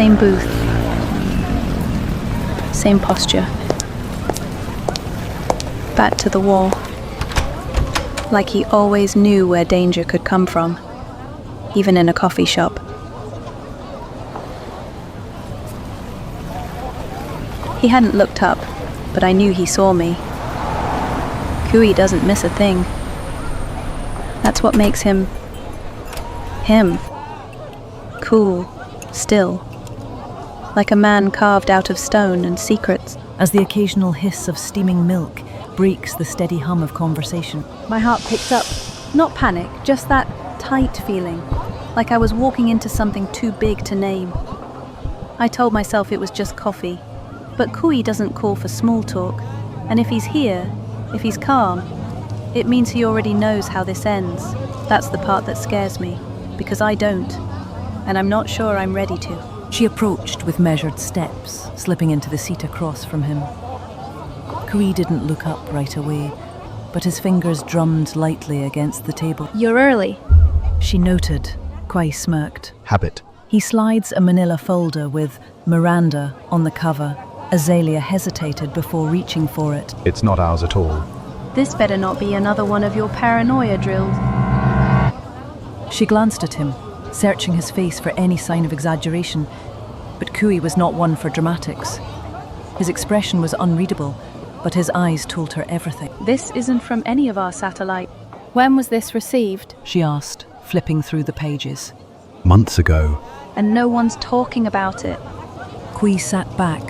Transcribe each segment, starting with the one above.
Same booth. Same posture. Back to the wall. Like he always knew where danger could come from, even in a coffee shop. He hadn't looked up, but I knew he saw me. Kui doesn't miss a thing. That's what makes him him. Cool, still, like a man carved out of stone and secrets. As the occasional hiss of steaming milk breaks the steady hum of conversation, My heart picked up. Not panic, just that tight feeling, like I was walking into something too big to name. I told myself it was just coffee, but Kui doesn't call for small talk, and if he's here, if he's calm, it means he already knows how this ends. That's the part that scares me, because I don't, and I'm not sure I'm ready to. she approached with measured steps, slipping into the seat across from him. Kui didn't look up right away, but his fingers drummed lightly against the table. You're early. She noted. Kui smirked. Habit. He slides a manila folder with Miranda on the cover. Azalea hesitated before reaching for it. It's not ours at all. This better not be another one of your paranoia drills. She glanced at him, searching his face for any sign of exaggeration, but Kui was not one for dramatics. His expression was unreadable, but his eyes told her everything. This isn't from any of our satellite. When was this received? She asked, flipping through the pages. Months ago. And no one's talking about it. Kui sat back,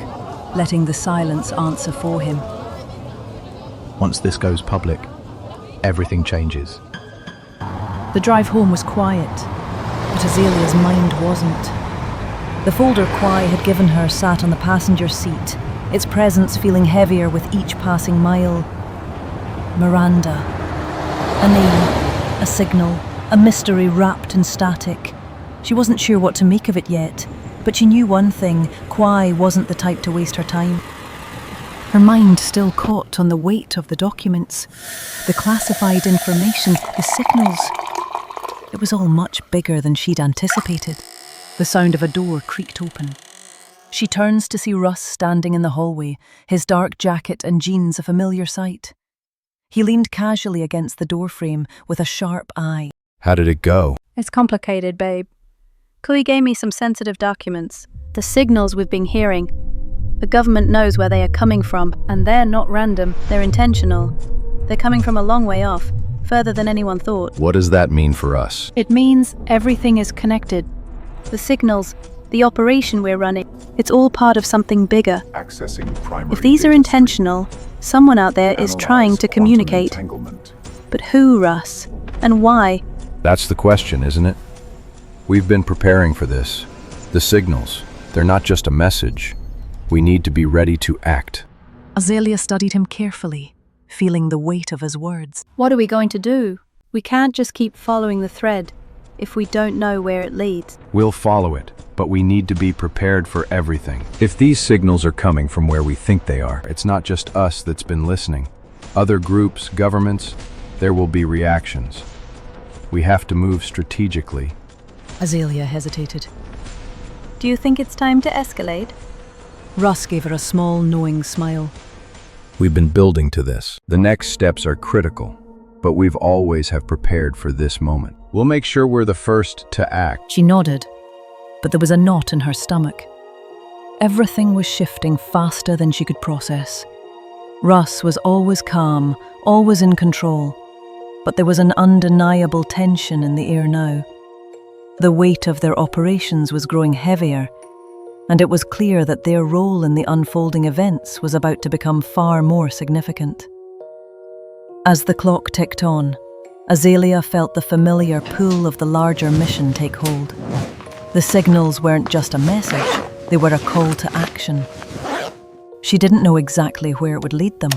letting the silence answer for him. Once this goes public, everything changes. The drive home was quiet, but Azalea's mind wasn't. The folder Kui had given her sat on the passenger seat, its presence feeling heavier with each passing mile. Miranda. A name, a signal, a mystery wrapped in static. She wasn't sure what to make of it yet, but she knew one thing: Kui wasn't the type to waste her time. Her mind still caught on the weight of the documents, the classified information, the signals. It was all much bigger than she'd anticipated. The sound of a door creaked open. She turns to see Russ standing in the hallway, his dark jacket and jeans a familiar sight. He leaned casually against the doorframe with a sharp eye. How did it go? It's complicated, babe. Kui gave me some sensitive documents. The signals we've been hearing. The government knows where they are coming from, and they're not random, they're intentional. They're coming from a long way off, further than anyone thought. What does that mean for us? It means everything is connected. The signals, the operation we're running, it's all part of something bigger. Accessing primary If these are data intentional, someone out there is trying to communicate. But who, Russ? And why? That's the question, isn't it? We've been preparing for this. The signals, they're not just a message. We need to be ready to act. Azalea studied him carefully, feeling the weight of his words. What are we going to do? We can't just keep following the thread if we don't know where it leads. We'll follow it, but we need to be prepared for everything. If these signals are coming from where we think they are, it's not just us that's been listening. Other groups, governments, there will be reactions. We have to move strategically. Azalea hesitated. Do you think it's time to escalate? Russ gave her a small, knowing smile. We've been building to this. The next steps are critical, but we've always have prepared for this moment. We'll make sure we're the first to act. She nodded, but there was a knot in her stomach. Everything was shifting faster than she could process. Russ was always calm, always in control, but there was an undeniable tension in the air now. The weight of their operations was growing heavier, and it was clear that their role in the unfolding events was about to become far more significant. As the clock ticked on, Azalea felt the familiar pull of the larger mission take hold. The signals weren't just a message, they were a call to action. She didn't know exactly where it would lead them,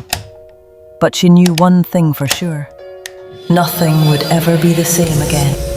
but she knew one thing for sure: nothing would ever be the same again.